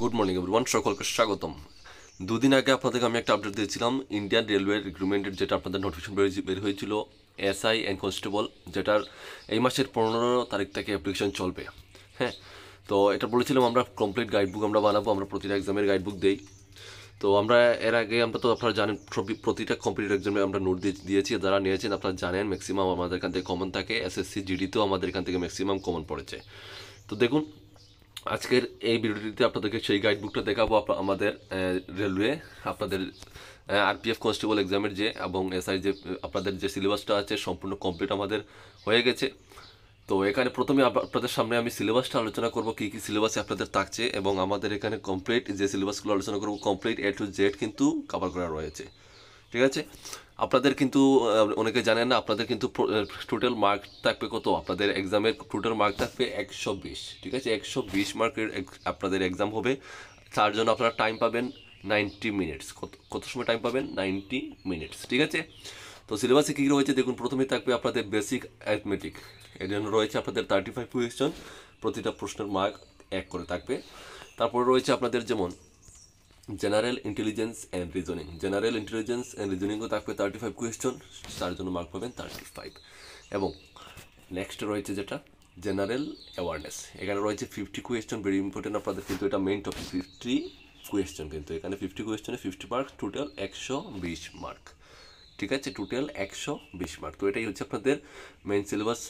Good morning everyone, সকলকে স্বাগতম। দুদিন আগে আপনাদেরকে আমি একটা আপডেট দিয়েছিলাম ইন্ডিয়ান রেলওয়ে রিক্রুটমেন্টের, যেটা আপনাদের নোটিফিকেশন বের হয়েছিল এসআই অ্যান্ড কনস্টেবল, যেটার এই মাসের 15 তারিখ থেকে অ্যাপ্লিকেশন চলবে। হ্যাঁ, তো এটা বলেছিলাম আমরা কমপ্লিট গাইডবুক আমরা বানাবো, আমরা প্রতিটা এক্সামের গাইডবুক দেই। তো আমরা এর আগে আমরা তো আপনারা জানেন প্রতিটা কম্পিটিটিভ এক্সামে আমরা নোট দিয়েছি, যারা নিয়েছেন আপনারা জানেন ম্যাক্সিমাম আমাদের এখান থেকে কমন থাকে। এসএসসি জিডিতেও আমাদের এখান থেকে ম্যাক্সিমাম কমন পড়েছে। তো দেখুন, আজকের এই ভিডিওটিতে আপনাদেরকে সেই গাইডবুকটা দেখাবো আমাদের রেলওয়ে আপনাদের আরপিএফ কনস্টেবল এক্সামের যে এবং এসআই যে আপনাদের যে সিলেবাসটা আছে সম্পূর্ণ কমপ্লিট আমাদের হয়ে গেছে। তো এখানে প্রথমে আপনাদের সামনে আমি সিলেবাসটা আলোচনা করব, কী কী সিলেবাসে আপনাদের থাকছে, এবং আমাদের এখানে কমপ্লিট যে সিলেবাসগুলো আলোচনা করব কমপ্লিট A to Z কিন্তু কভার করা রয়েছে। ঠিক আছে, আপনাদের কিন্তু অনেকে জানেন না, আপনাদের কিন্তু টোটাল মার্ক থাকবে কত, আপনাদের এক্সামের টোটাল মার্ক থাকবে 120। ঠিক আছে, 120 মার্কের আপনাদের এক্সাম হবে। তার জন্য আপনারা টাইম পাবেন 90 মিনিটস। কত সময় টাইম পাবেন? 90 মিনিটস। ঠিক আছে, তো সিলেবাসে কী রয়েছে দেখুন। প্রথমে থাকবে আপনাদের বেসিক অ্যারিথমেটিক, এর জন্য রয়েছে আপনাদের 35 কোয়েশ্চন, প্রতিটা প্রশ্নের মার্ক 1 করে থাকবে। তারপরে রয়েছে আপনাদের যেমন general intelligence and reasoning, general intelligence and রিজনিংও থাকবে 35 কোয়েশ্চন, তার জন্য মার্ক পাবেন 35। এবং নেক্সট রয়েছে যেটা জেনারেল অ্যাওয়ারনেস, এখানে রয়েছে 50 কোয়েশ্চন, ভেরি ইম্পর্টেন্ট আপনাদের, কিন্তু এটা মেইন টপিক। 50 কোয়েশ্চন, কিন্তু এখানে 50 কোয়েশ্চনে 50 মার্ক, টোটাল 120 মার্ক। ঠিক আছে, টোটাল 120 মার্ক। তো এটাই হচ্ছে আপনাদের মেইন সিলেবাস।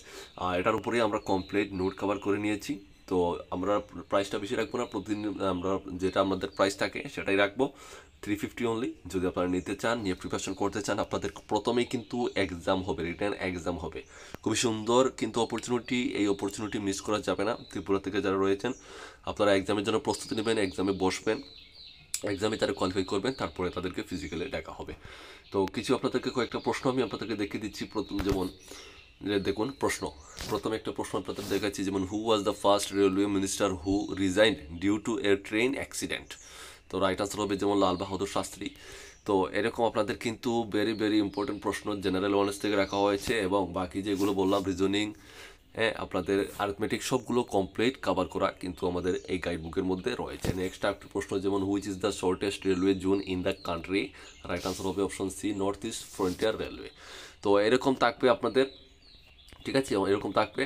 এটার উপরেই আমরা কমপ্লিট নোট কভার করে নিয়েছি। তো আমরা প্রাইসটা বেশি রাখবো না, প্রতিদিন আমরা যেটা আমাদের প্রাইস থাকে সেটাই রাখবো, 350 অনলি। যদি আপনারা নিতে চান, নিয়ে প্রিপারেশন করতে চান, আপনাদের প্রথমেই কিন্তু এক্সাম হবে, রিটেন এক্সাম হবে। খুবই সুন্দর কিন্তু অপরচুনিটি, এই অপরচুনিটি মিস করা যাবে না। ত্রিপুরা থেকে যারা রয়েছেন আপনারা এক্সামের জন্য প্রস্তুতি নেবেন, এক্সামে বসবেন, এক্সামে তারা কোয়ালিফাই করবেন, তারপরে তাদেরকে ফিজিক্যালে দেখা হবে। তো কিছু আপনাদেরকে কয়েকটা প্রশ্ন আমি আপনাদেরকে দেখিয়ে দিচ্ছি। প্রথম যেমন দেখুন প্রশ্ন, প্রথমে একটা প্রশ্ন আপনাদের দেখাচ্ছি, যেমন who was the first railway minister who resigned due to a train accident. তো রাইট আনসার হবে যেমন লাল বাহাদুর শাস্ত্রী। তো এরকম আপনাদের কিন্তু ভেরি ইম্পর্টেন্ট প্রশ্ন জেনারেল অ্যাওয়ারনেস থেকে রাখা হয়েছে, এবং বাকি যেগুলো বললাম রিজনিং, হ্যাঁ, আপনাদের আরিথমেটিক সবগুলো কমপ্লিট কভার করা কিন্তু আমাদের এই গাইডবুকের মধ্যে রয়েছে। নেক্সট একটা প্রশ্ন যেমন which is the shortest railway zone in the country, right answer হবে option C, north east frontier railway. তো এরকম থাকবে আপনাদের, ঠিক আছে, এরকম থাকবে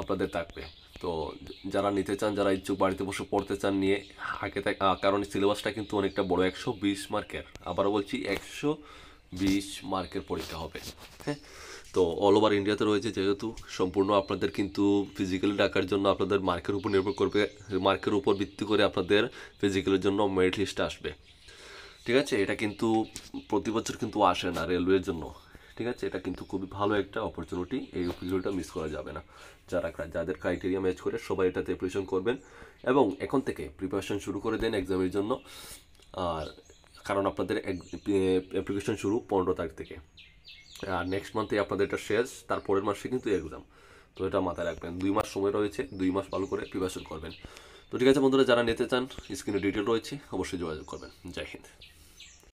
আপনাদের থাকবে। তো যারা নিতে চান, যারা ইচ্ছুক বাড়িতে বসে পড়তে চান নিয়ে আগে কারণ সিলেবাসটা কিন্তু অনেকটা বড়, 120 মার্কের, আবারও বলছি 120 মার্কের পরীক্ষা হবে। হ্যাঁ, তো অল ওভার ইন্ডিয়াতে রয়েছে যেহেতু, সম্পূর্ণ আপনাদের কিন্তু ফিজিক্যালি ডাকার জন্য আপনাদের মার্কের উপর নির্ভর করবে, মার্কের উপর ভিত্তি করে আপনাদের ফিজিক্যালের জন্য মেরিট লিস্ট আসবে। ঠিক আছে, এটা কিন্তু প্রতি বছর কিন্তু আসে না রেলওয়ের জন্য। ঠিক আছে, এটা কিন্তু খুবই ভালো একটা অপরচুনিটি, এই অপরচুনিটিটা মিস করা যাবে না। যাদের ক্রাইটেরিয়া ম্যাচ করে সবাই এটাতে প্রিপারেশন করবেন, এবং এখন থেকে প্রিপারেশন শুরু করে দেন এক্সামের জন্য। আর কারণ আপনাদের অ্যাপ্লিকেশন শুরু 15 তারিখ থেকে, আর নেক্সট মান্থে আপনাদের এটা শেষ, তারপরের মাসে কিন্তু এক্সাম। তো এটা মাথায় রাখবেন, 2 মাস সময় রয়েছে, 2 মাস ভালো করে প্রিপারেশন করবেন। তো ঠিক আছে বন্ধুরা, যারা নিতে চান স্ক্রিনে ডিটেল রয়েছে, অবশ্যই যোগাযোগ করবেন। জয় হিন্দ।